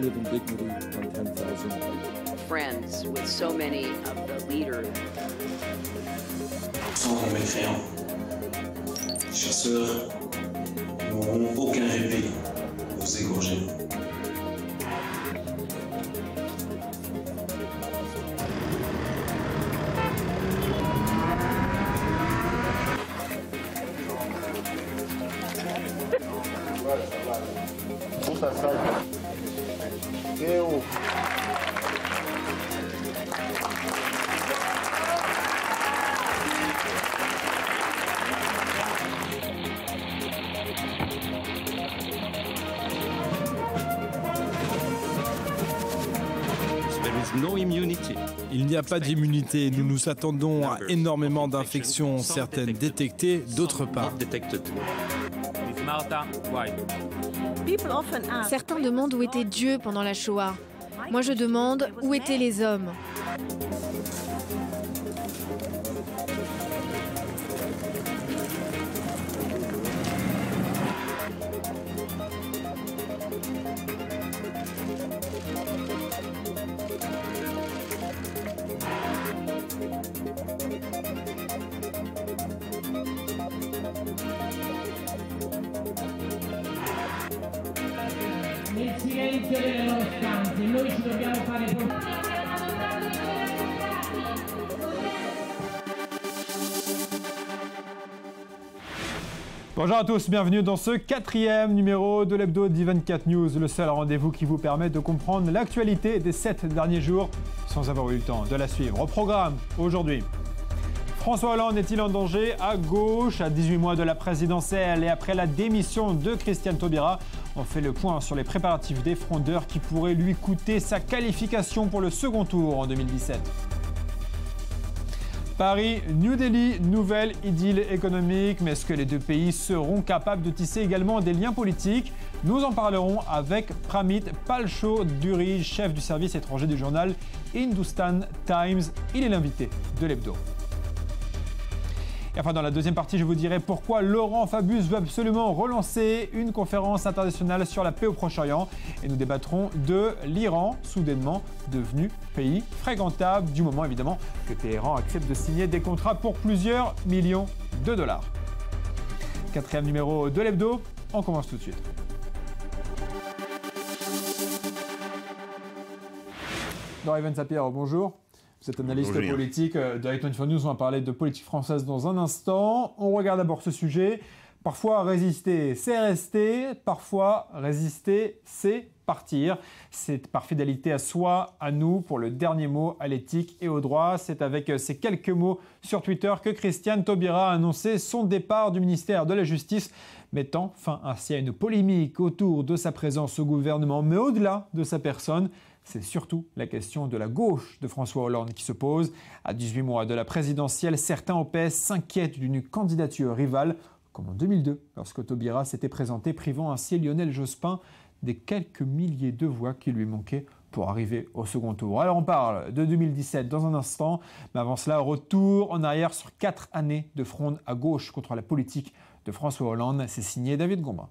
live in dignity on 10,000. Friends with so many of the leaders. Sans mécréants, les chasseurs n'auront aucun répit pour s'égorger. Il n'y a pas d'immunité. Nous nous attendons à énormément d'infections, certaines détectées, d'autres pas. Certains demandent où était Dieu pendant la Shoah. Moi, je demande où étaient les hommes. Nel silenzio delle loro stanze, noi ci dobbiamo fare Bonjour à tous, bienvenue dans ce 4e numéro de l'hebdo d'I24 News, le seul rendez-vous qui vous permet de comprendre l'actualité des 7 derniers jours sans avoir eu le temps de la suivre. Au programme aujourd'hui, François Hollande est-il en danger à gauche à 18 mois de la présidentielle et après la démission de Christiane Taubira? On fait le point sur les préparatifs des frondeurs qui pourraient lui coûter sa qualification pour le second tour en 2017. Paris, New Delhi, nouvelle idylle économique, mais est-ce que les deux pays seront capables de tisser également des liens politiques? Nous en parlerons avec Pramit Palsho-Duri, chef du service étranger du journal Hindustan Times. Il est l'invité de l'hebdo. Et enfin, dans la deuxième partie, je vous dirai pourquoi Laurent Fabius veut absolument relancer une conférence internationale sur la paix au Proche-Orient. Et nous débattrons de l'Iran, soudainement devenu pays fréquentable, du moment évidemment que Téhéran accepte de signer des contrats pour plusieurs millions de dollars. 4e numéro de l'hebdo, on commence tout de suite. Dorian Sapir, bonjour. Vous êtes analyste politique de i24 News. On va parler de politique française dans un instant. On regarde d'abord ce sujet. Parfois, résister, c'est rester. Parfois, résister, c'est partir. C'est par fidélité à soi, à nous, pour le dernier mot, à l'éthique et au droit. C'est avec ces quelques mots sur Twitter que Christiane Taubira a annoncé son départ du ministère de la Justice, mettant fin ainsi à une polémique autour de sa présence au gouvernement. Mais au-delà de sa personne, c'est surtout la question de la gauche de François Hollande qui se pose. À 18 mois de la présidentielle, certains au PS s'inquiètent d'une candidature rivale, comme en 2002, lorsque Taubira s'était présenté, privant ainsi Lionel Jospin des quelques milliers de voix qui lui manquaient pour arriver au second tour. Alors on parle de 2017 dans un instant, mais avant cela, retour en arrière sur 4 années de fronde à gauche contre la politique de François Hollande. C'est signé David Gombin.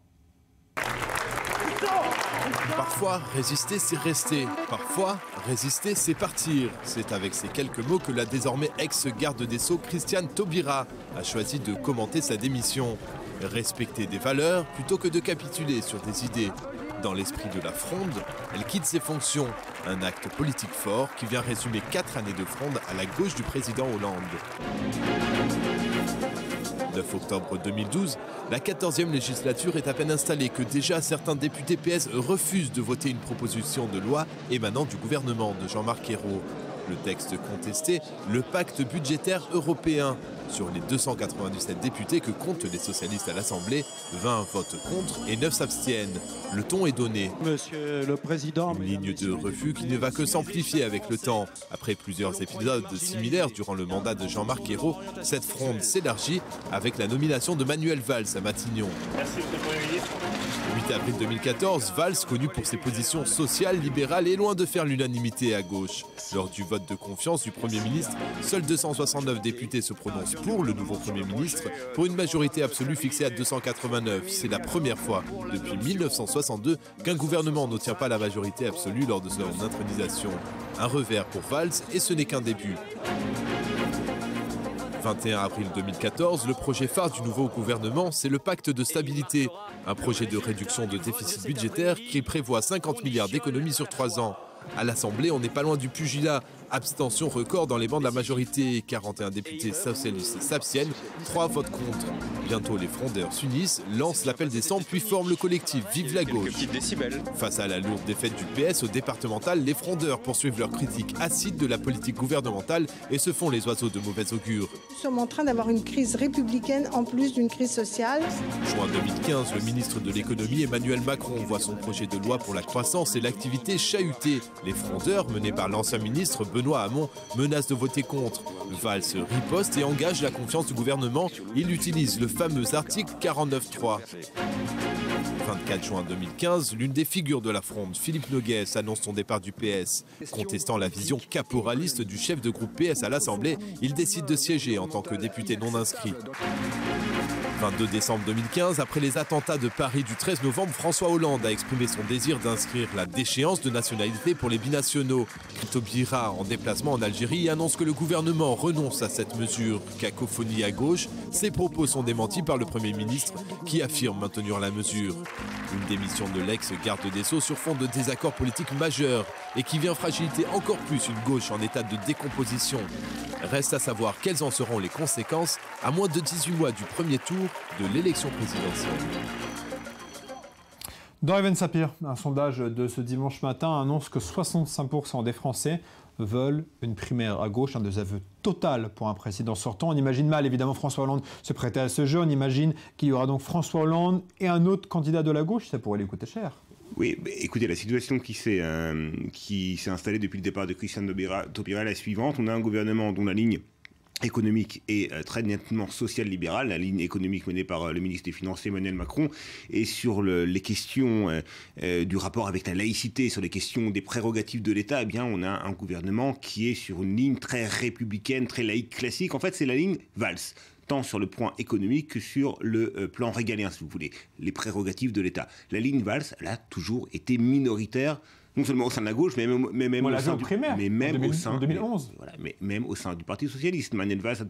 Parfois, résister, c'est rester. Parfois, résister, c'est partir. C'est avec ces quelques mots que la désormais ex-garde des Sceaux, Christiane Taubira, a choisi de commenter sa démission. Respecter des valeurs plutôt que de capituler sur des idées. Dans l'esprit de la fronde, elle quitte ses fonctions. Un acte politique fort qui vient résumer 4 années de fronde à la gauche du président Hollande. 9 octobre 2012, la 14e législature est à peine installée que déjà certains députés PS refusent de voter une proposition de loi émanant du gouvernement de Jean-Marc Ayrault. Le texte contesté, le pacte budgétaire européen. Sur les 297 députés que comptent les socialistes à l'Assemblée, 20 votent contre et 9 s'abstiennent. Le ton est donné. Monsieur le Président... Une ligne de refus qui ne va que s'amplifier avec le temps. Après plusieurs épisodes similaires durant le mandat de Jean-Marc Ayrault, cette fronde s'élargit avec la nomination de Manuel Valls à Matignon. Merci, Monsieur le Premier ministre. Le 8 avril 2014, Valls, connu pour ses positions sociales, libérales, est loin de faire l'unanimité à gauche. Lors du vote de confiance du Premier ministre, seuls 269 députés se prononcent pour le nouveau Premier ministre pour une majorité absolue fixée à 289. C'est la première fois depuis 1962 qu'un gouvernement n'obtient pas la majorité absolue lors de son intronisation. Un revers pour Valls et ce n'est qu'un début. 21 avril 2014, le projet phare du nouveau gouvernement, c'est le pacte de stabilité, un projet de réduction de déficit budgétaire qui prévoit 50 milliards d'économies sur 3 ans. À l'Assemblée, on n'est pas loin du pugilat. Abstention record dans les bancs de la majorité. 41 députés socialistes s'abstiennent, 3 votent contre. Bientôt, les frondeurs s'unissent, lancent l'appel des 100 puis forment le collectif Vive la gauche. Face à la lourde défaite du PS au départemental, les frondeurs poursuivent leur critique acide de la politique gouvernementale et se font les oiseaux de mauvais augure. Nous sommes en train d'avoir une crise républicaine en plus d'une crise sociale. Juin 2015, le ministre de l'économie Emmanuel Macron voit son projet de loi pour la croissance et l'activité chahuté. Les frondeurs, menés par l'ancien ministre Benoît Hamon, menacent de voter contre. Valls riposte et engage la confiance du gouvernement. Il utilise le fameux article 49.3. 24 juin 2015, l'une des figures de la fronde, Philippe Noguès, annonce son départ du PS. Contestant la vision caporaliste du chef de groupe PS à l'Assemblée, il décide de siéger en tant que député non inscrit. 22 décembre 2015, après les attentats de Paris du 13 novembre, François Hollande a exprimé son désir d'inscrire la déchéance de nationalité pour les binationaux. Taubira, en déplacement en Algérie, annonce que le gouvernement renonce à cette mesure. Cacophonie à gauche, ses propos sont démentis par le Premier ministre qui affirme maintenir la mesure. Une démission de l'ex-garde des Sceaux sur fond de désaccords politiques majeurs et qui vient fragiliter encore plus une gauche en état de décomposition. Reste à savoir quelles en seront les conséquences à moins de 18 mois du premier tour de l'élection présidentielle. Dans Even Sapir, un sondage de ce dimanche matin annonce que 65% des Français veulent une primaire à gauche, un désaveu total pour un président sortant. On imagine mal, évidemment, François Hollande se prêter à ce jeu. On imagine qu'il y aura donc François Hollande et un autre candidat de la gauche. Ça pourrait lui coûter cher. Oui, écoutez, la situation qui s'est installée depuis le départ de Christiane Taubira est la suivante. On a un gouvernement dont la ligne économique et très nettement social-libérale, la ligne économique menée par le ministre des Finances Emmanuel Macron, et sur les questions du rapport avec la laïcité, sur les questions des prérogatives de l'État, eh bien on a un gouvernement qui est sur une ligne très républicaine, très laïque, classique. En fait, c'est la ligne Valls, tant sur le plan économique que sur le plan régalien, si vous voulez, les prérogatives de l'État. La ligne Valls, elle a toujours été minoritaire, non seulement au sein de la gauche, mais même au sein en 2011. Mais même au sein du Parti socialiste, Manuel Valls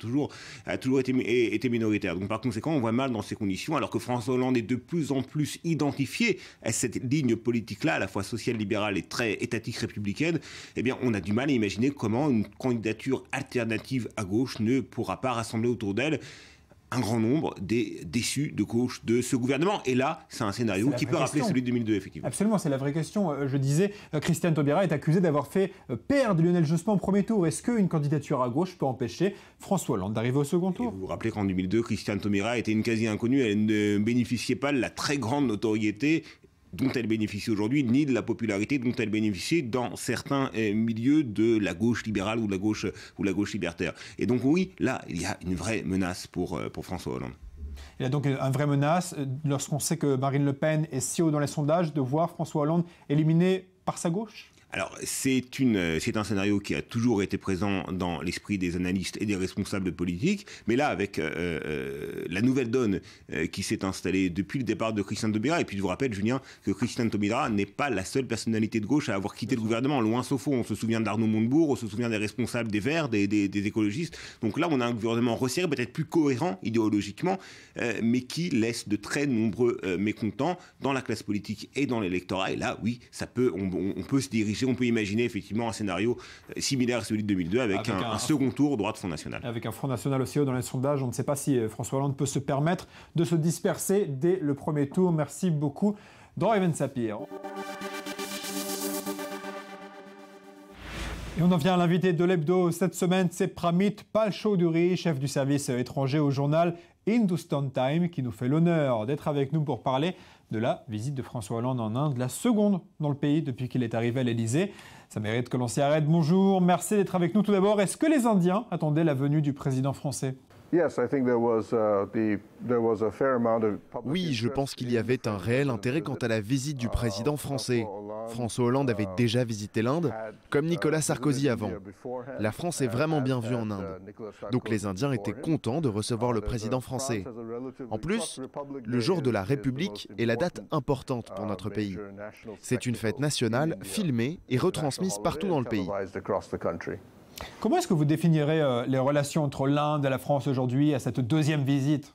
a toujours été minoritaire. Donc par conséquent, on voit mal dans ces conditions, alors que François Hollande est de plus en plus identifié à cette ligne politique-là, à la fois social-libérale et très étatique républicaine. Eh bien, on a du mal à imaginer comment une candidature alternative à gauche ne pourra pas rassembler autour d'elle un grand nombre des déçus de gauche de ce gouvernement. Et là, c'est un scénario qui peut rappeler celui de 2002, effectivement. Absolument, c'est la vraie question. Je disais, Christiane Taubira est accusée d'avoir fait perdre Lionel Jospin au premier tour. Est-ce qu'une candidature à gauche peut empêcher François Hollande d'arriver au second tour ? Vous vous rappelez qu'en 2002, Christiane Taubira était une quasi-inconnue. Elle ne bénéficiait pas de la très grande notoriété dont elle bénéficie aujourd'hui, ni de la popularité dont elle bénéficiait dans certains milieux de la gauche libérale ou la gauche libertaire. Et donc oui, là, il y a une vraie menace pour François Hollande. Il y a donc une vraie menace, lorsqu'on sait que Marine Le Pen est si haut dans les sondages, de voir François Hollande éliminé par sa gauche ? Alors, c'est un scénario qui a toujours été présent dans l'esprit des analystes et des responsables politiques, mais là, avec la nouvelle donne qui s'est installée depuis le départ de Christiane Taubira, et puis je vous rappelle, Julien, que Christiane Taubira n'est pas la seule personnalité de gauche à avoir quitté le gouvernement, loin s'en faut. On se souvient d'Arnaud Montebourg, on se souvient des responsables des Verts, des écologistes. Donc là, on a un gouvernement resserré, peut-être plus cohérent idéologiquement, mais qui laisse de très nombreux mécontents dans la classe politique et dans l'électorat. Et là, oui, on peut se diriger. On peut imaginer effectivement un scénario similaire à celui de 2002 avec un second tour au droit de Front National. Avec un Front National aussi haut dans les sondages, on ne sait pas si François Hollande peut se permettre de se disperser dès le premier tour. Merci beaucoup, dans Even Sapir. Et on en vient à l'invité de l'hebdo cette semaine, c'est Pramit Palshoduri, chef du service étranger au journal Hindustan Times, qui nous fait l'honneur d'être avec nous pour parler de la visite de François Hollande en Inde, la seconde dans le pays depuis qu'il est arrivé à l'Elysée. Ça mérite que l'on s'y arrête. Bonjour, merci d'être avec nous tout d'abord. Est-ce que les Indiens attendaient la venue du président français ? Oui, je pense qu'il y avait un réel intérêt quant à la visite du président français. François Hollande avait déjà visité l'Inde, comme Nicolas Sarkozy avant. La France est vraiment bien vue en Inde. Donc les Indiens étaient contents de recevoir le président français. En plus, le jour de la République est la date importante pour notre pays. C'est une fête nationale, filmée et retransmise partout dans le pays. Comment est-ce que vous définirez les relations entre l'Inde et la France aujourd'hui à cette deuxième visite ?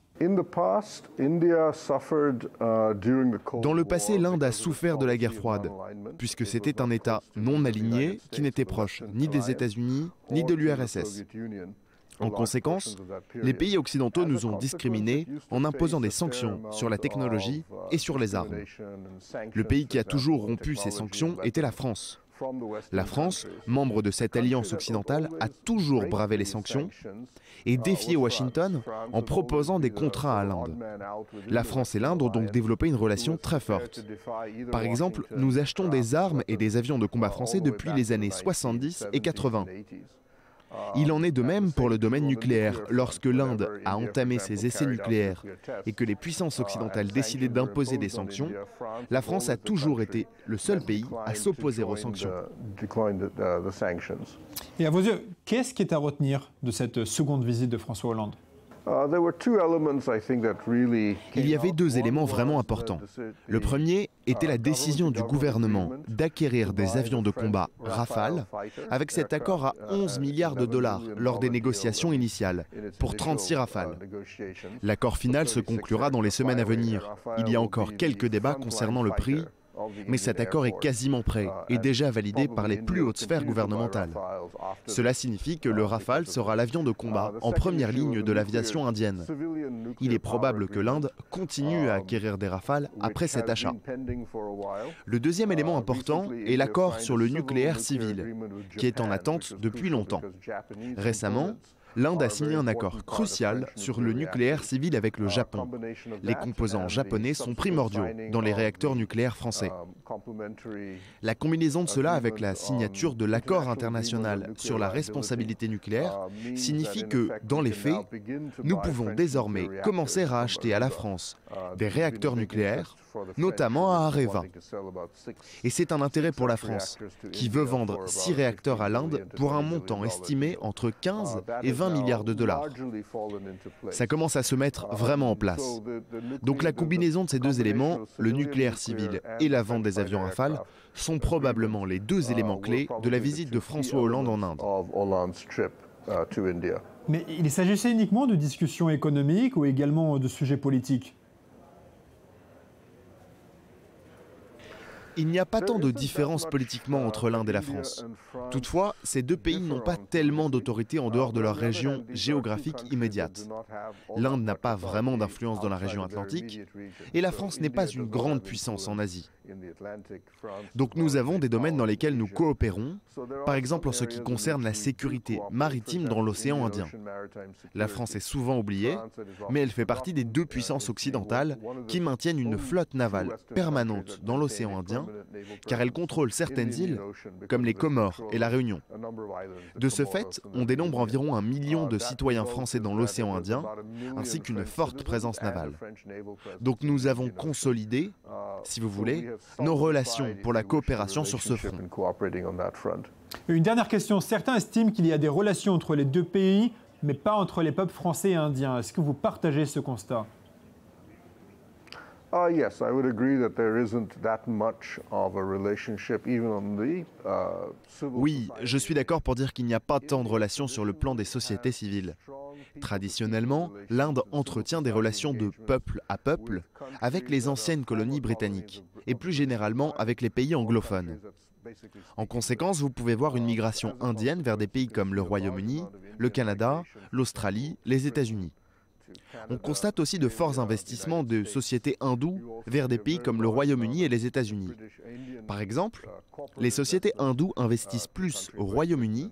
Dans le passé, l'Inde a souffert de la guerre froide, puisque c'était un État non aligné qui n'était proche ni des États-Unis ni de l'URSS. En conséquence, les pays occidentaux nous ont discriminés en imposant des sanctions sur la technologie et sur les armes. Le pays qui a toujours rompu ces sanctions était la France. La France, membre de cette alliance occidentale, a toujours bravé les sanctions et défié Washington en proposant des contrats à l'Inde. La France et l'Inde ont donc développé une relation très forte. Par exemple, nous achetons des armes et des avions de combat français depuis les années 70 et 80. Il en est de même pour le domaine nucléaire. Lorsque l'Inde a entamé ses essais nucléaires et que les puissances occidentales décidaient d'imposer des sanctions, la France a toujours été le seul pays à s'opposer aux sanctions. Et à vos yeux, qu'est-ce qui est à retenir de cette seconde visite de François Hollande ? Il y avait deux éléments vraiment importants. Le premier était la décision du gouvernement d'acquérir des avions de combat Rafale avec cet accord à 11 milliards de dollars lors des négociations initiales pour 36 Rafales. L'accord final se conclura dans les semaines à venir. Il y a encore quelques débats concernant le prix, mais cet accord est quasiment prêt et déjà validé par les plus hautes sphères gouvernementales. Cela signifie que le Rafale sera l'avion de combat en première ligne de l'aviation indienne. Il est probable que l'Inde continue à acquérir des Rafales après cet achat. Le deuxième élément important est l'accord sur le nucléaire civil, qui est en attente depuis longtemps. Récemment, l'Inde a signé un accord crucial sur le nucléaire civil avec le Japon. Les composants japonais sont primordiaux dans les réacteurs nucléaires français. La combinaison de cela avec la signature de l'accord international sur la responsabilité nucléaire signifie que, dans les faits, nous pouvons désormais commencer à acheter à la France des réacteurs nucléaires, notamment à Areva. Et c'est un intérêt pour la France, qui veut vendre 6 réacteurs à l'Inde pour un montant estimé entre 15 et 20 milliards de dollars. Ça commence à se mettre vraiment en place. Donc la combinaison de ces deux éléments, le nucléaire civil et la vente des avions Rafale, sont probablement les deux éléments clés de la visite de François Hollande en Inde. Mais il s'agissait uniquement de discussions économiques ou également de sujets politiques ? Il n'y a pas tant de différence politiquement entre l'Inde et la France. Toutefois, ces deux pays n'ont pas tellement d'autorité en dehors de leur région géographique immédiate. L'Inde n'a pas vraiment d'influence dans la région atlantique et la France n'est pas une grande puissance en Asie. Donc nous avons des domaines dans lesquels nous coopérons, par exemple en ce qui concerne la sécurité maritime dans l'océan Indien. La France est souvent oubliée, mais elle fait partie des deux puissances occidentales qui maintiennent une flotte navale permanente dans l'océan Indien, car elle contrôle certaines îles, comme les Comores et la Réunion. De ce fait, on dénombre environ 1 million de citoyens français dans l'océan Indien, ainsi qu'une forte présence navale. Donc nous avons consolidé, si vous voulez, nos relations pour la coopération sur ce front. Une dernière question. Certains estiment qu'il y a des relations entre les deux pays, mais pas entre les peuples français et indiens. Est-ce que vous partagez ce constat ? Oui, je suis d'accord pour dire qu'il n'y a pas tant de relations sur le plan des sociétés civiles. Traditionnellement, l'Inde entretient des relations de peuple à peuple avec les anciennes colonies britanniques et plus généralement avec les pays anglophones. En conséquence, vous pouvez voir une migration indienne vers des pays comme le Royaume-Uni, le Canada, l'Australie, les États-Unis. On constate aussi de forts investissements de sociétés hindoues vers des pays comme le Royaume-Uni et les États-Unis. Par exemple, les sociétés hindoues investissent plus au Royaume-Uni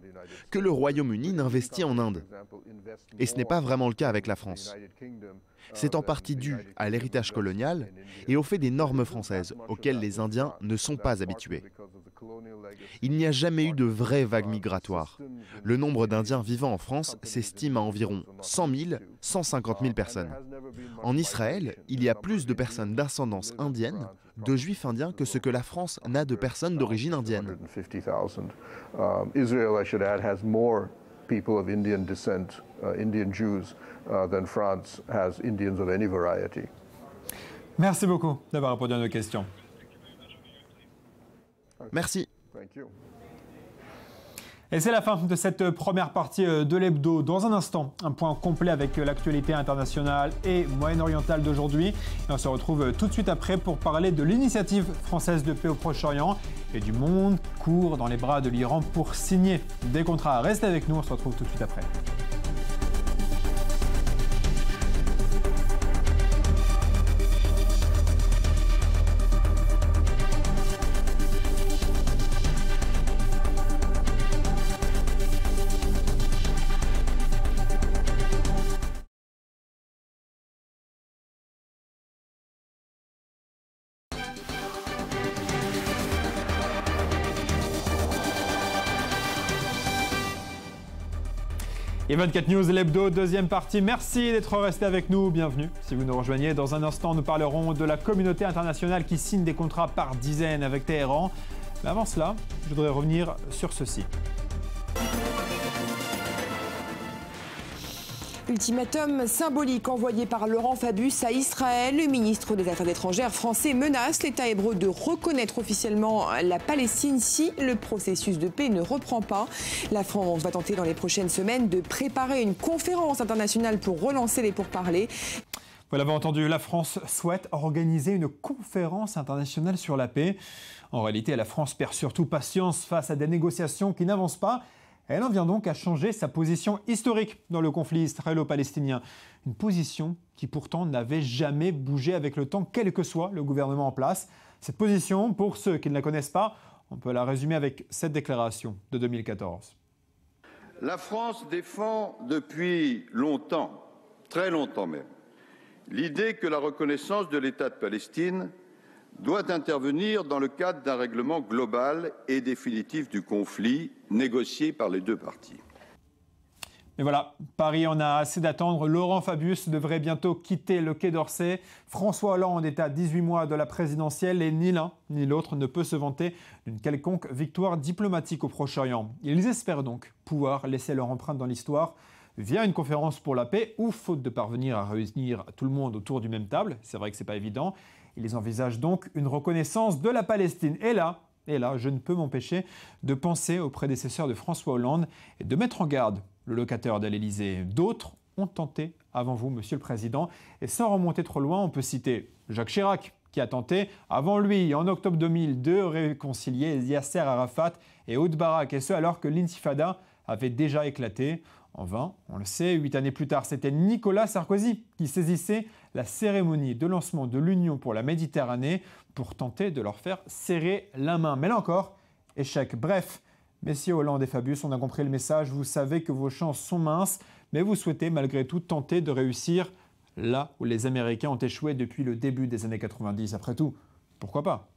que le Royaume-Uni n'investit en Inde. Et ce n'est pas vraiment le cas avec la France. C'est en partie dû à l'héritage colonial et au fait des normes françaises auxquelles les Indiens ne sont pas habitués. Il n'y a jamais eu de vraie vague migratoire. Le nombre d'Indiens vivant en France s'estime à environ 100 000, 150 000 personnes. En Israël, il y a plus de personnes d'ascendance indienne, de juifs indiens, que ce que la France n'a de personnes d'origine indienne. People of Indian descent, Indian Jews, than France has Indians of any variety. Merci beaucoup d'avoir répondu à nos questions. Merci. Et c'est la fin de cette première partie de l'hebdo. Dans un instant, un point complet avec l'actualité internationale et moyen-orientale d'aujourd'hui. Et on se retrouve tout de suite après pour parler de l'initiative française de paix au Proche-Orient et du monde court dans les bras de l'Iran pour signer des contrats. Restez avec nous, on se retrouve tout de suite après. Et 24 News, l'hebdo, deuxième partie. Merci d'être resté avec nous. Bienvenue. Si vous nous rejoignez, dans un instant, nous parlerons de la communauté internationale qui signe des contrats par dizaines avec Téhéran. Mais avant cela, je voudrais revenir sur ceci. Ultimatum symbolique envoyé par Laurent Fabius à Israël. Le ministre des Affaires étrangères français menace l'État hébreu de reconnaître officiellement la Palestine si le processus de paix ne reprend pas. La France va tenter dans les prochaines semaines de préparer une conférence internationale pour relancer les pourparlers. Vous l'avez entendu, la France souhaite organiser une conférence internationale sur la paix. En réalité, la France perd surtout patience face à des négociations qui n'avancent pas. Elle en vient donc à changer sa position historique dans le conflit israélo-palestinien. Une position qui pourtant n'avait jamais bougé avec le temps, quel que soit le gouvernement en place. Cette position, pour ceux qui ne la connaissent pas, on peut la résumer avec cette déclaration de 2014. La France défend depuis longtemps, très longtemps même, l'idée que la reconnaissance de l'État de Palestine doit intervenir dans le cadre d'un règlement global et définitif du conflit négocié par les deux parties. Et voilà, Paris en a assez d'attendre. Laurent Fabius devrait bientôt quitter le Quai d'Orsay. François Hollande est à 18 mois de la présidentielle et ni l'un ni l'autre ne peut se vanter d'une quelconque victoire diplomatique au Proche-Orient. Ils espèrent donc pouvoir laisser leur empreinte dans l'histoire via une conférence pour la paix ou faute de parvenir à réunir tout le monde autour du même table. C'est vrai que ce n'est pas évident. Ils envisagent donc une reconnaissance de la Palestine. Et là, je ne peux m'empêcher de penser aux prédécesseurs de François Hollande et de mettre en garde le locataire de l'Élysée. D'autres ont tenté avant vous, Monsieur le Président. Et sans remonter trop loin, on peut citer Jacques Chirac, qui a tenté, avant lui, en octobre 2000, de réconcilier Yasser Arafat et Ehud Barak. Et ce, alors que l'intifada avait déjà éclaté. En vain, on le sait, 8 années plus tard, c'était Nicolas Sarkozy qui saisissait la cérémonie de lancement de l'Union pour la Méditerranée pour tenter de leur faire serrer la main. Mais là encore, échec. Bref, messieurs Hollande et Fabius, on a compris le message. Vous savez que vos chances sont minces, mais vous souhaitez malgré tout tenter de réussir là où les Américains ont échoué depuis le début des années 90. Après tout, pourquoi pas?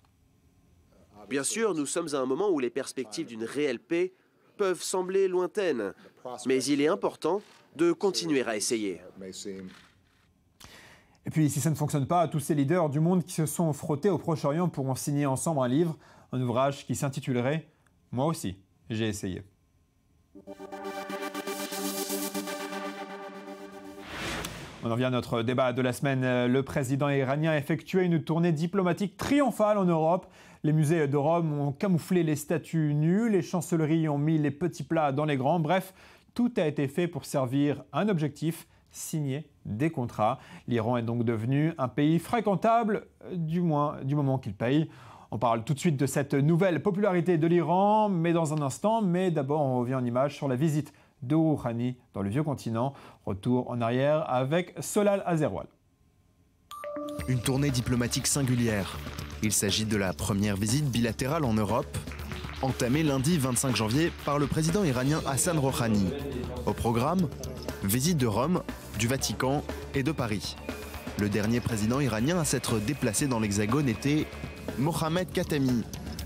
Bien sûr, nous sommes à un moment où les perspectives d'une réelle paix peuvent sembler lointaines, mais il est important de continuer à essayer. Et puis, si ça ne fonctionne pas, tous ces leaders du monde qui se sont frottés au Proche-Orient pourront signer ensemble un livre, un ouvrage qui s'intitulerait « Moi aussi, j'ai essayé ». On en vient à notre débat de la semaine. Le président iranien a effectué une tournée diplomatique triomphale en Europe. Les musées de Rome ont camouflé les statues nues, les chancelleries ont mis les petits plats dans les grands. Bref, tout a été fait pour servir un objectif, signer des contrats. L'Iran est donc devenu un pays fréquentable, du moment qu'il paye. On parle tout de suite de cette nouvelle popularité de l'Iran, mais dans un instant. Mais d'abord, on revient en image sur la visite de Rouhani dans le vieux continent. Retour en arrière avec Solal Azerwal. Une tournée diplomatique singulière. Il s'agit de la première visite bilatérale en Europe, entamée lundi 25 janvier par le président iranien Hassan Rouhani. Au programme, visite de Rome, du Vatican et de Paris. Le dernier président iranien à s'être déplacé dans l'Hexagone était Mohammad Khatami,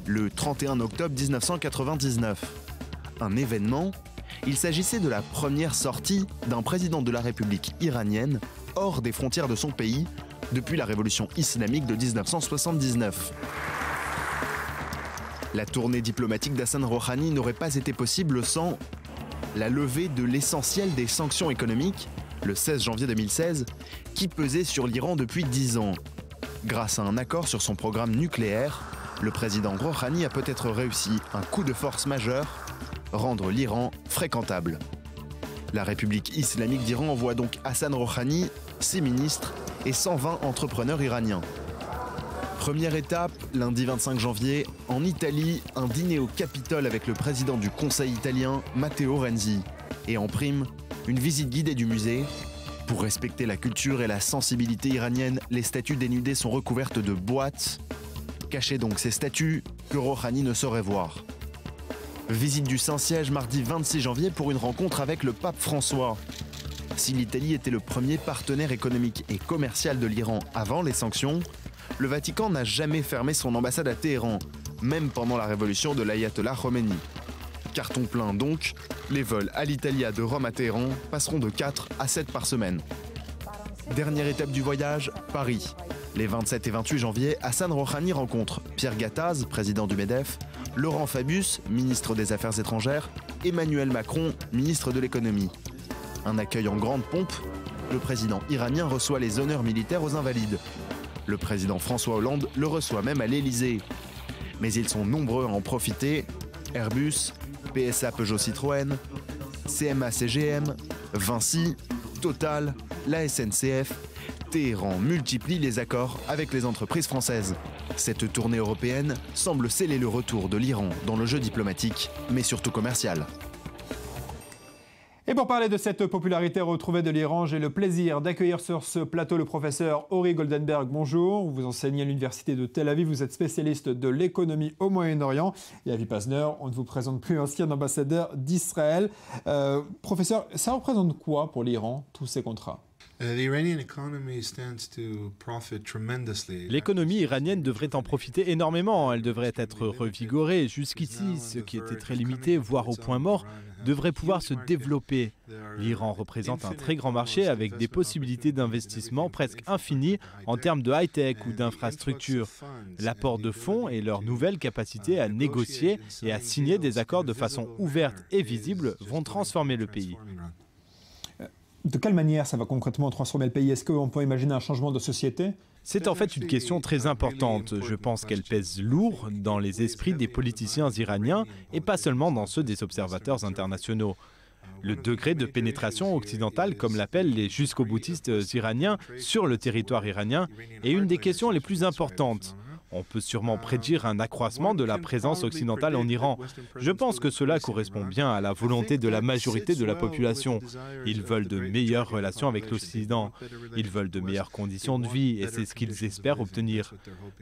le 31 octobre 1999. Un événement, il s'agissait de la première sortie d'un président de la République iranienne hors des frontières de son pays depuis la révolution islamique de 1979. La tournée diplomatique d'Hassan Rouhani n'aurait pas été possible sans la levée de l'essentiel des sanctions économiques, le 16 janvier 2016, qui pesait sur l'Iran depuis 10 ans. Grâce à un accord sur son programme nucléaire, le président Rouhani a peut-être réussi un coup de force majeur, rendre l'Iran fréquentable. La République islamique d'Iran envoie donc Hassan Rouhani, ses ministres et 120 entrepreneurs iraniens. Première étape, lundi 25 janvier, en Italie, un dîner au Capitole avec le président du Conseil italien, Matteo Renzi. Et en prime, une visite guidée du musée. Pour respecter la culture et la sensibilité iranienne, les statues dénudées sont recouvertes de boîtes. Cachez donc ces statues que Rouhani ne saurait voir. Visite du Saint-Siège mardi 26 janvier pour une rencontre avec le pape François. Si l'Italie était le premier partenaire économique et commercial de l'Iran avant les sanctions, le Vatican n'a jamais fermé son ambassade à Téhéran, même pendant la révolution de l'ayatollah Khomeini. Carton plein donc, les vols Alitalia de Rome à Téhéran passeront de 4 à 7 par semaine. Dernière étape du voyage, Paris. Les 27 et 28 janvier, Hassan Rouhani rencontre Pierre Gattaz, président du MEDEF, Laurent Fabius, ministre des Affaires étrangères, Emmanuel Macron, ministre de l'économie. Un accueil en grande pompe, le président iranien reçoit les honneurs militaires aux Invalides. Le président François Hollande le reçoit même à l'Élysée. Mais ils sont nombreux à en profiter. Airbus, PSA Peugeot Citroën, CMA CGM, Vinci, Total, la SNCF. Téhéran multiplie les accords avec les entreprises françaises. Cette tournée européenne semble sceller le retour de l'Iran dans le jeu diplomatique, mais surtout commercial. Et pour parler de cette popularité retrouvée de l'Iran, j'ai le plaisir d'accueillir sur ce plateau le professeur Ori Goldenberg. Bonjour, vous enseignez à l'université de Tel Aviv, vous êtes spécialiste de l'économie au Moyen-Orient. Et Avi Pazner, on ne vous présente plus, ancien ambassadeur d'Israël. Professeur, ça représente quoi pour l'Iran, tous ces contrats ? L'économie iranienne devrait en profiter énormément. Elle devrait être revigorée. Jusqu'ici, ce qui était très limité, voire au point mort, devrait pouvoir se développer. L'Iran représente un très grand marché avec des possibilités d'investissement presque infinies en termes de high-tech ou d'infrastructures. L'apport de fonds et leur nouvelle capacité à négocier et à signer des accords de façon ouverte et visible vont transformer le pays. De quelle manière ça va concrètement transformer le pays? Est-ce qu'on peut imaginer un changement de société? C'est en fait une question très importante. Je pense qu'elle pèse lourd dans les esprits des politiciens iraniens et pas seulement dans ceux des observateurs internationaux. Le degré de pénétration occidentale, comme l'appellent les jusqu'au-boutistes iraniens, sur le territoire iranien est une des questions les plus importantes. On peut sûrement prédire un accroissement de la présence occidentale en Iran. Je pense que cela correspond bien à la volonté de la majorité de la population. Ils veulent de meilleures relations avec l'Occident. Ils veulent de meilleures conditions de vie et c'est ce qu'ils espèrent obtenir.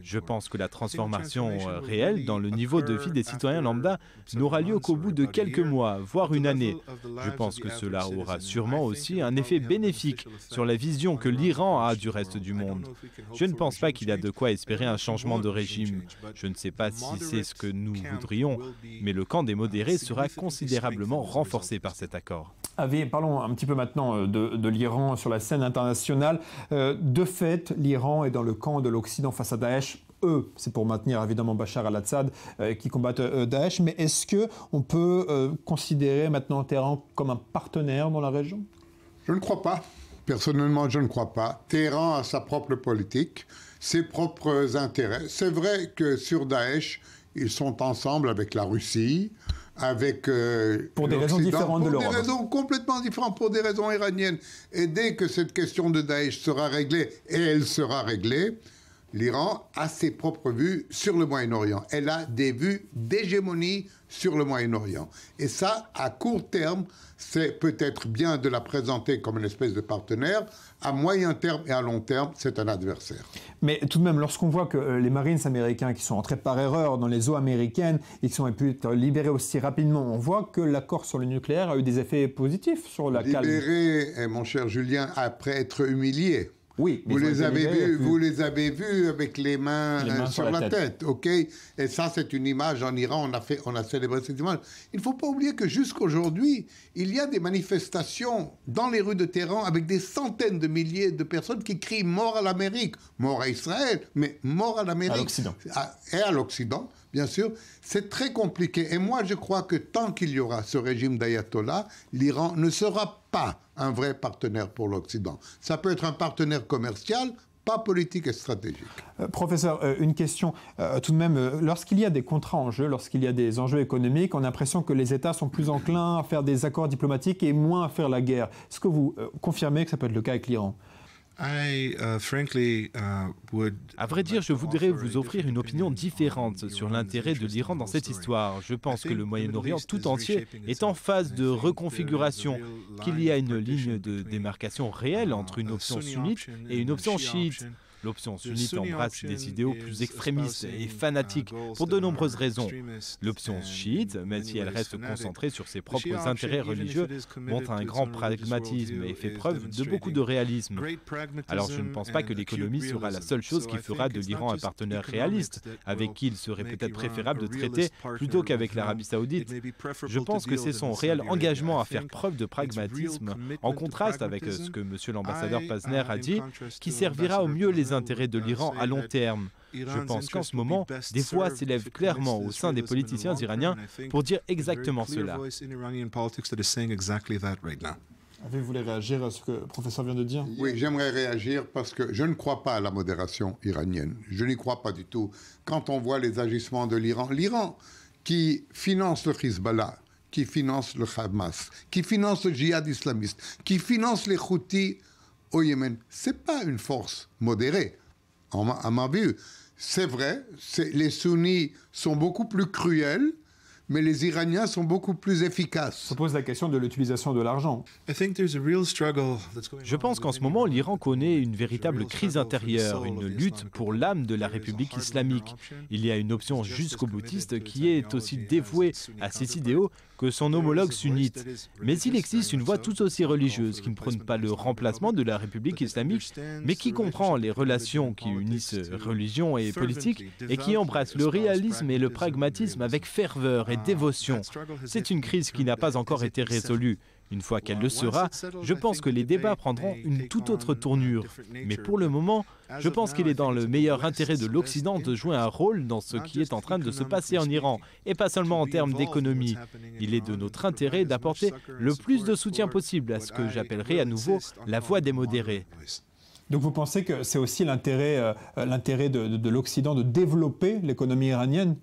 Je pense que la transformation réelle dans le niveau de vie des citoyens lambda n'aura lieu qu'au bout de quelques mois, voire une année. Je pense que cela aura sûrement aussi un effet bénéfique sur la vision que l'Iran a du reste du monde. Je ne pense pas qu'il y a de quoi espérer un changement de régime. Je ne sais pas si c'est ce que nous voudrions, mais le camp des modérés sera considérablement renforcé par cet accord. Avi, parlons un petit peu maintenant de l'Iran sur la scène internationale. De fait, l'Iran est dans le camp de l'Occident face à Daesh. Eux, c'est pour maintenir évidemment Bachar al-Assad qui combattent Daesh, mais est-ce qu'on peut considérer maintenant Téhéran comme un partenaire dans la région? Je ne crois pas. Personnellement, je ne crois pas. Téhéran a sa propre politique, ses propres intérêts. C'est vrai que sur Daesh, ils sont ensemble avec la Russie, avec pour des raisons différentes de l'Europe. Pour des raisons complètement différentes, pour des raisons iraniennes. Et dès que cette question de Daesh sera réglée, et elle sera réglée, l'Iran a ses propres vues sur le Moyen-Orient. Elle a des vues d'hégémonie sur le Moyen-Orient. Et ça, à court terme, c'est peut-être bien de la présenter comme une espèce de partenaire. À moyen terme et à long terme, c'est un adversaire. Mais tout de même, lorsqu'on voit que les Marines américains qui sont entrés par erreur dans les eaux américaines et qui sont pu être libérés aussi rapidement, on voit que l'accord sur le nucléaire a eu des effets positifs sur la calme. Libérés, mon cher Julien, après être humiliés. Oui, mais vous les avez vus avec les mains sur la tête, ok? Et ça, c'est une image en Iran, on a célébré cette image. Il ne faut pas oublier que jusqu'aujourd'hui, il y a des manifestations dans les rues de Téhéran avec des centaines de milliers de personnes qui crient mort à l'Amérique, mort à Israël, mais mort à l'Amérique. À l'Occident. Et à l'Occident, bien sûr. C'est très compliqué. Et moi, je crois que tant qu'il y aura ce régime d'ayatollah, l'Iran ne sera pas un vrai partenaire pour l'Occident. Ça peut être un partenaire commercial, pas politique et stratégique. Professeur, une question tout de même. Lorsqu'il y a des contrats en jeu, lorsqu'il y a des enjeux économiques, on a l'impression que les États sont plus enclins à faire des accords diplomatiques et moins à faire la guerre. Est-ce que vous confirmez que ça peut être le cas avec l'Iran ? À vrai dire, je voudrais vous offrir une opinion différente sur l'intérêt de l'Iran dans cette histoire. Je pense que le Moyen-Orient tout entier est en phase de reconfiguration, qu'il y a une ligne de démarcation réelle entre une option sunnite et une option chiite. L'option sunnite embrasse des idéaux plus extrémistes et fanatiques pour de nombreuses raisons. L'option chiite, même si elle reste concentrée sur ses propres intérêts religieux, montre un grand pragmatisme et fait preuve de beaucoup de réalisme. Alors je ne pense pas que l'économie sera la seule chose qui fera de l'Iran un partenaire réaliste, avec qui il serait peut-être préférable de traiter plutôt qu'avec l'Arabie Saoudite. Je pense que c'est son réel engagement à faire preuve de pragmatisme, en contraste avec ce que M. l'ambassadeur Pazner a dit, qui servira au mieux les intérêts de l'Iran à long terme. Je pense qu'en ce moment, des voix s'élèvent clairement au sein des politiciens iraniens pour dire exactement cela. Vous voulez réagir à ce que le professeur vient de dire? Oui, j'aimerais réagir parce que je ne crois pas à la modération iranienne. Je n'y crois pas du tout. Quand on voit les agissements de l'Iran qui finance le Hezbollah, qui finance le Hamas, qui finance le djihad islamiste, qui finance les Houthis au Yémen, ce n'est pas une force modérée, à ma vue. C'est vrai, les sunnis sont beaucoup plus cruels, mais les Iraniens sont beaucoup plus efficaces. Ça pose la question de l'utilisation de l'argent. Je pense qu'en ce moment, l'Iran connaît une véritable crise intérieure, une lutte pour l'âme de la République islamique. Il y a une option jusqu'au-boutiste qui est aussi dévouée à ses idéaux que son homologue sunnite. Mais il existe une voie tout aussi religieuse qui ne prône pas le remplacement de la République islamique, mais qui comprend les relations qui unissent religion et politique et qui embrasse le réalisme et le pragmatisme avec ferveur et dévotion. C'est une crise qui n'a pas encore été résolue. Une fois qu'elle le sera, je pense que les débats prendront une toute autre tournure. Mais pour le moment, je pense qu'il est dans le meilleur intérêt de l'Occident de jouer un rôle dans ce qui est en train de se passer en Iran, et pas seulement en termes d'économie. Il est de notre intérêt d'apporter le plus de soutien possible à ce que j'appellerai à nouveau la voie des modérés. Donc vous pensez que c'est aussi l'intérêt de l'Occident de développer l'économie iranienne?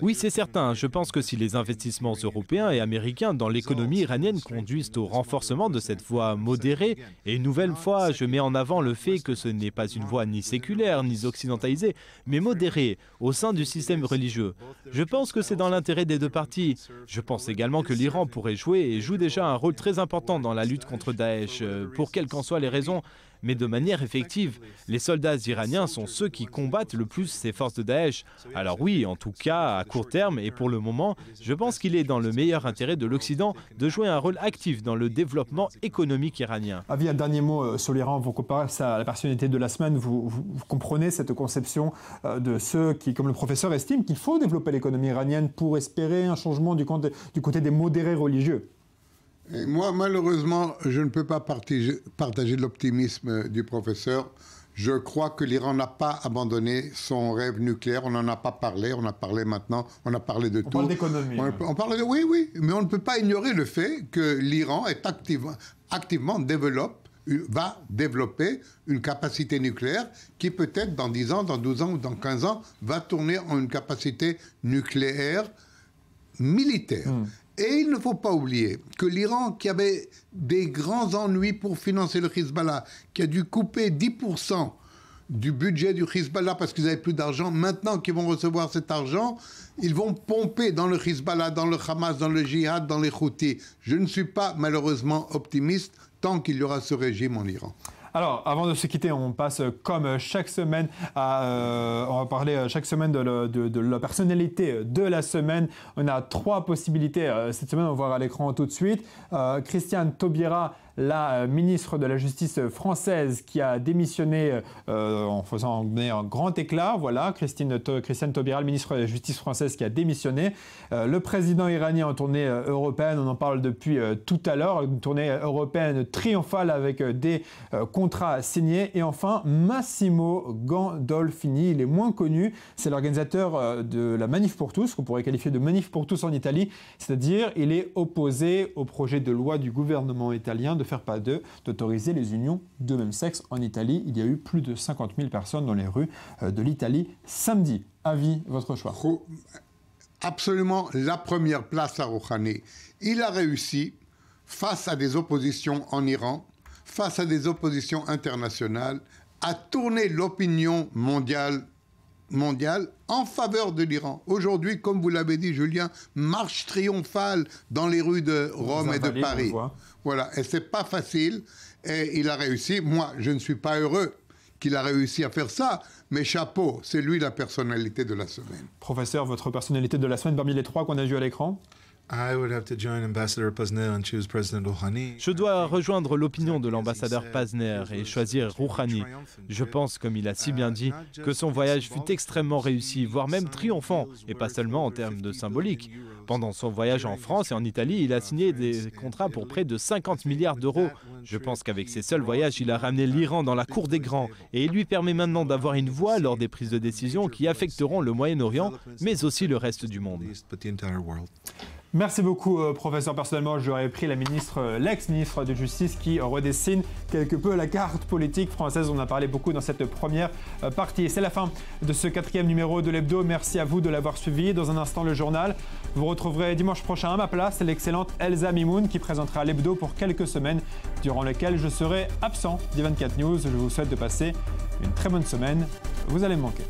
Oui, c'est certain. Je pense que si les investissements européens et américains dans l'économie iranienne conduisent au renforcement de cette voie modérée, et une nouvelle fois, je mets en avant le fait que ce n'est pas une voie ni séculaire ni occidentalisée, mais modérée au sein du système religieux. Je pense que c'est dans l'intérêt des deux parties. Je pense également que l'Iran pourrait jouer et joue déjà un rôle très important dans la lutte contre Daesh, pour quelles qu'en soient les raisons, mais de manière effective. Les soldats iraniens sont ceux qui combattent le plus ces forces de Daesh. Alors oui, en tout cas, à court terme et pour le moment, je pense qu'il est dans le meilleur intérêt de l'Occident de jouer un rôle actif dans le développement économique iranien. Avi, un dernier mot sur l'Iran, vous comparez ça à la personnalité de la semaine. Vous comprenez cette conception de ceux qui, comme le professeur, estiment qu'il faut développer l'économie iranienne pour espérer un changement du côté des modérés religieux? Et moi, malheureusement, je ne peux pas partager l'optimisme du professeur. Je crois que l'Iran n'a pas abandonné son rêve nucléaire. On n'en a pas parlé. On a parlé maintenant. On a parlé de tout. On parle d'économie. On parle de... Oui. Mais on ne peut pas ignorer le fait que l'Iran est activement va développer une capacité nucléaire qui peut-être dans 10 ans, dans 12 ans ou dans 15 ans va tourner en une capacité nucléaire militaire. Et il ne faut pas oublier que l'Iran, qui avait des grands ennuis pour financer le Hezbollah, qui a dû couper 10% du budget du Hezbollah parce qu'ils n'avaient plus d'argent, maintenant qu'ils vont recevoir cet argent, ils vont pomper dans le Hezbollah, dans le Hamas, dans le djihad, dans les Houthis. Je ne suis pas malheureusement optimiste tant qu'il y aura ce régime en Iran. Alors, avant de se quitter, on passe comme chaque semaine on va parler chaque semaine de la personnalité de la semaine. On a 3 possibilités cette semaine, on va voir à l'écran tout de suite. Christiane Taubira, la ministre de la Justice française qui a démissionné en faisant un grand éclat. Voilà, Christiane Taubira, ministre de la Justice française qui a démissionné. Le président iranien en tournée européenne, on en parle depuis tout à l'heure, une tournée européenne triomphale avec des contrats signés. Et enfin, Massimo Gandolfini, il est moins connu, c'est l'organisateur de la Manif pour tous, qu'on pourrait qualifier de Manif pour tous en Italie, c'est-à-dire il est opposé au projet de loi du gouvernement italien de faire pas deux, d'autoriser les unions de même sexe en Italie. Il y a eu plus de 50 000 personnes dans les rues de l'Italie samedi. Avis, votre choix. Absolument la première place à Rouhani. Il a réussi, face à des oppositions en Iran, face à des oppositions internationales, à tourner l'opinion mondiale en faveur de l'Iran. Aujourd'hui, comme vous l'avez dit, Julien, marche triomphale dans les rues de Rome et de Paris. Voilà, et c'est pas facile, et il a réussi. Moi, je ne suis pas heureux qu'il a réussi à faire ça, mais chapeau, c'est lui la personnalité de la semaine. Professeur, votre personnalité de la semaine parmi les trois qu'on a vus à l'écran? Je dois rejoindre l'opinion de l'ambassadeur Pazner et choisir Rouhani. Je pense, comme il a si bien dit, que son voyage fut extrêmement réussi, voire même triomphant, et pas seulement en termes de symbolique. Pendant son voyage en France et en Italie, il a signé des contrats pour près de 50 milliards d'euros. Je pense qu'avec ses seuls voyages, il a ramené l'Iran dans la cour des grands, et il lui permet maintenant d'avoir une voix lors des prises de décision qui affecteront le Moyen-Orient, mais aussi le reste du monde. Merci beaucoup, professeur. Personnellement, j'aurais pris l'ex-ministre de Justice qui redessine quelque peu la carte politique française. On en a parlé beaucoup dans cette première partie. C'est la fin de ce 4e numéro de l'Hebdo. Merci à vous de l'avoir suivi. Dans un instant, le journal. Vous retrouverez dimanche prochain à ma place l'excellente Elsa Mimoun qui présentera l'Hebdo pour quelques semaines, durant lesquelles je serai absent des 24 News. Je vous souhaite de passer une très bonne semaine. Vous allez me manquer.